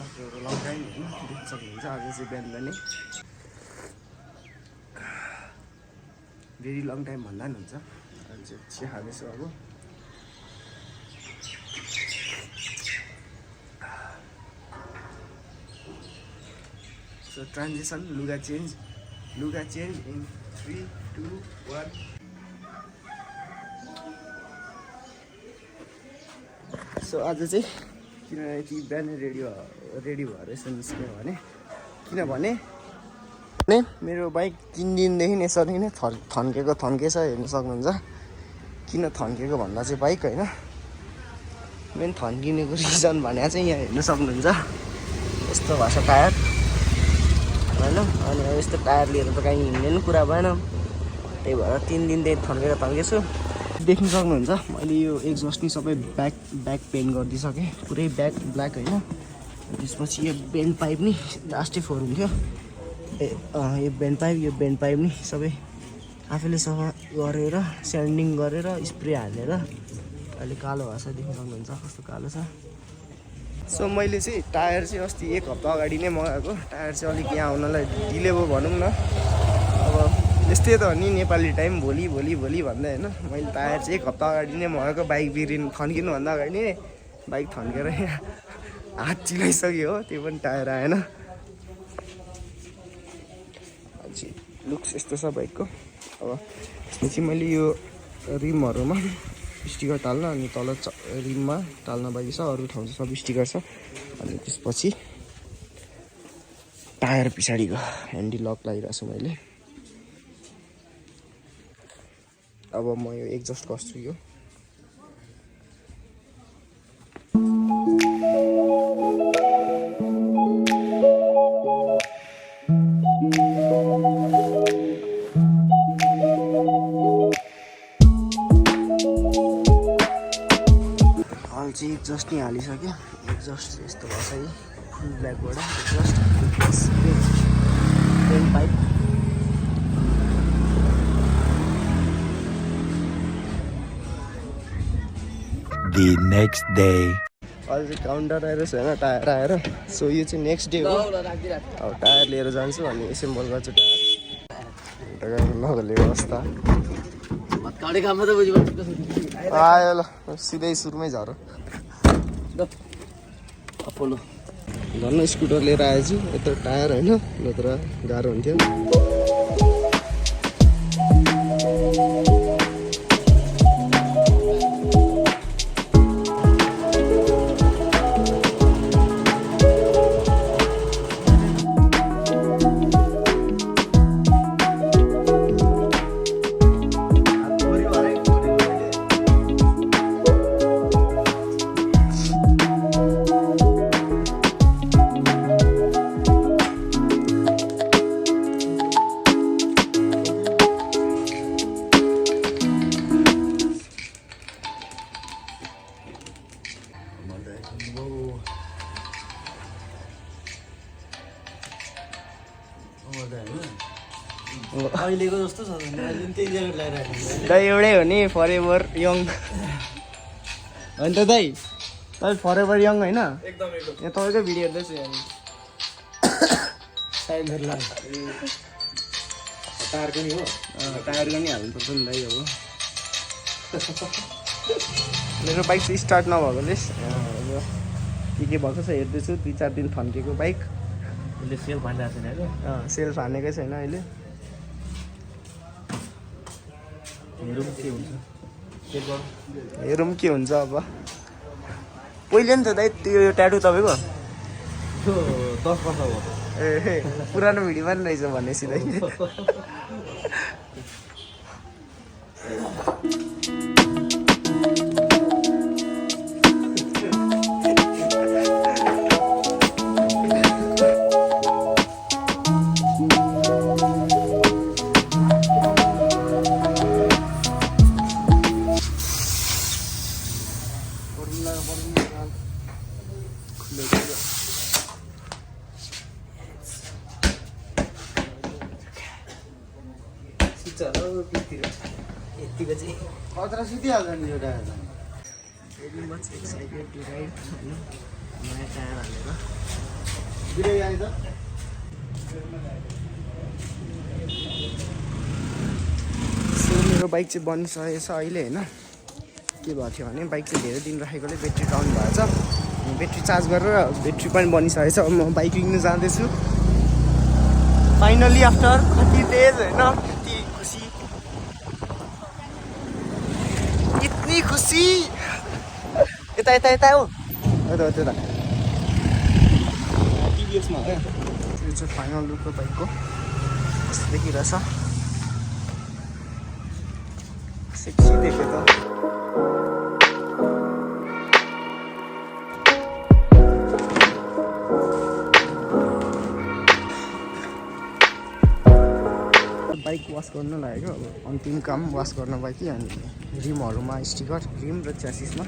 After long time होइन देख्न सक्नुहुन्छ आज चाहिँ बिहान नै भेरी लङ टाइम भन्दा पनि हुन्छ। अहिले चाहिँ चिया खाँदैछु अब। सो ट्रान्जिसन लुगा चेन्ज इन 3, 2, 1। सो आज चाहिँ किन यति बिहानै रेडी भएर यसो निस्क्यो भने किनभने मेरो बाइक 3 दिनदेखि यसरी नै थन्केछ हेर्नु सक्नुहुन्छ। किन थन्केको भन्दा चाहिँ बाइक होइन मेन थन्किनेको रिजन भने चाहिँ यहाँ हेर्नु सक्नुहुन्छ यस्तो भएको छ टायर होइन। अनि यस्तो टायर लिएर त कहीँ हिँड्ने पनि कुरा भएन, त्यही भएर 3 दिनदेखि थन्केछु। देख्नु सक्नुहुन्छ मैले यो एक्जस्ट नि सबै ब्याक पेन्ट गरिदिइसकेँ, पुरै ब्याक ब्ल्याक होइन। त्यसपछि यो बेन्ड पाइप नि लास्टै फोर हुन्थ्यो, यो बेन्ड पाइप नि सबै आफैले सफा गरेर स्यान्डिङ गरेर स्प्रे हालेर अहिले कालो भएको छ। देख्नु सक्नुहुन्छ कस्तो कालो छ। सो मैले चाहिँ टायर चाहिँ अस्ति 1 हप्ता अगाडि नै मगाएको। टायर चाहिँ अलिक यहाँ आउनलाई ढिले भयो भनौँ न। अब यस्तै त हो नि नेपाली टाइम, भोलि भन्दै होइन। मैले टायर चाहिँ 1 हप्ता अगाडि नै मगाएको। बाइक थन्किनुभन्दा अगाडि नै बाइक थन्केर यहाँ हात चिलाइसक्यो हो, त्यो पनि टायर आएन। लुक्स यस्तो छ बाइकको। अब त्यसपछि मैले यो रिमहरूमा स्टिकर टाल्न, अनि तल रिममा टाल्न बाँकी छ, अरू ठाउँ चाहिँ सब स्टिकर छ। अनि त्यसपछि टायर पछाडिको ह्यान्डी लक लगाइरहेको छु मैले। अब म यो एक्जस्ट गर्छु यो। चाहिँ एक्जस्ट नै हालिसक्यो। एक्जस्ट यस्तो भएको छ, यो फुल ब्ल्याकबाट exhaust bend pipe. The next day. अहिले चाहिँ काउन्टर आएर छैन, टायर आएर। सो यो चाहिँ नेक्स्ट डे हो। अब टायर लिएर जान्छु अनि एसेम्बल गर्छु टायर। नगर्ने अवस्था आयो ल, सिधै सुरुमै झर अपोलो धन्न स्कुटर लिएर आएछु। यत्रो टायर होइन, नत्र गाह्रो हुन्थ्यो। अहिलेको जस्तो छ अहिले त्यही ज्याकेट लगाइरहेको दाइ एउटै हो नि, फरेभर यङ होइन त दाइ। तपाईँ फरेभर यङ होइन? एकदम यहाँ तपाईँकै भिडियो हेर्दैछु यहाँ। टायरको नि हो, टायरको नि हाल्नुपर्छ नि दाइ। अब मेरो बाइक चाहिँ स्टार्ट नभएकोले के भएको छ हेर्दैछु। 2-4 दिन थन्केको बाइक। यसले सेल्फ हानिरहेको छैन अहिले, सेल्फ हानेकै छैन अहिले। हेरौँ के हुन्छ अब। पहिले नि त दाइ त्यो ट्याटु तपाईँको 10 वर्ष भयो। ए पुरानो भिडियोमा नि रहेछ भन्ने सिधै। यतिको चाहिँ खतरा सिधिहाल्छ नि यो tyre. Very much excited to ride होइन, नयाँ टायर हालेर। सो मेरो बाइक चाहिँ बनिसकेको छ अहिले होइन। के भएको थियो भने बाइक चाहिँ धेरै दिन राखेकोले ब्याट्री डाउन भएको छ। ब्याट्री चार्ज गरेर ब्याट्री पनि बनिसकेको छ। म बाइक लिनु जाँदैछु फाइनली आफ्टर कति डेज होइन। कति खुसी, इतनी खुसी। यता यता यता हो यता त्यता टिभीएसमा हो। यो चाहिँ फाइनल लुक हो बाइकको। कस्तो देखिरहेछ, सेक्सी देख्यो त। बाइक वास गर्न लागेको अब अन्तिम काम वास गर्न बाइक। अनि रिमहरूमा स्टिकर, रिम र च्यासिसमा।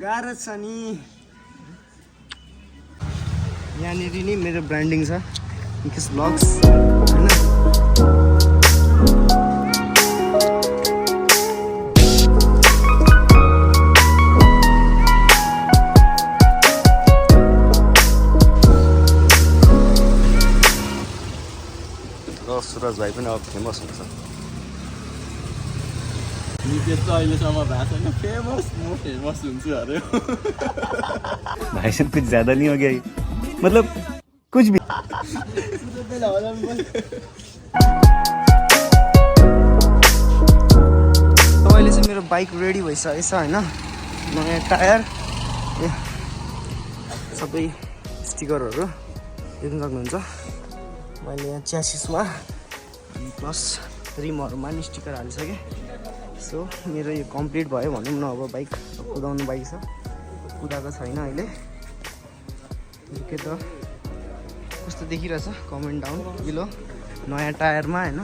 गाह्रो छ नि। यहाँनिर नि मेरो ब्रान्डिङ छ, निकेश ब्लग्स होइन। र सुरज भाइ पनि अब फेमस हुन्छ। निकेश त अहिलेसम्म भएको छैन फेमस, म फेमस हुन्छु अरे। भाई साहब कुछ ज्यादा नहीं हो गया ये? मतलब कुछ भी। अहिले चाहिँ मेरो बाइक रेडी भइसकेको छ होइन। नयाँ टायर, सबै स्टिकरहरू देख्न सक्नुहुन्छ। मैले यहाँ च्यासिसमा अनि प्लस रिमहरूमा नि स्टिकर हालिसकेँ। सो मेरो यो कम्प्लिट भयो भनौँ न। अब बाइक कुदाउनु बाइक छ, कुदाएको छैन अहिले। के त कस्तो देखिरहेछ कमेन्ट डाउन बिलो नयाँ टायरमा होइन।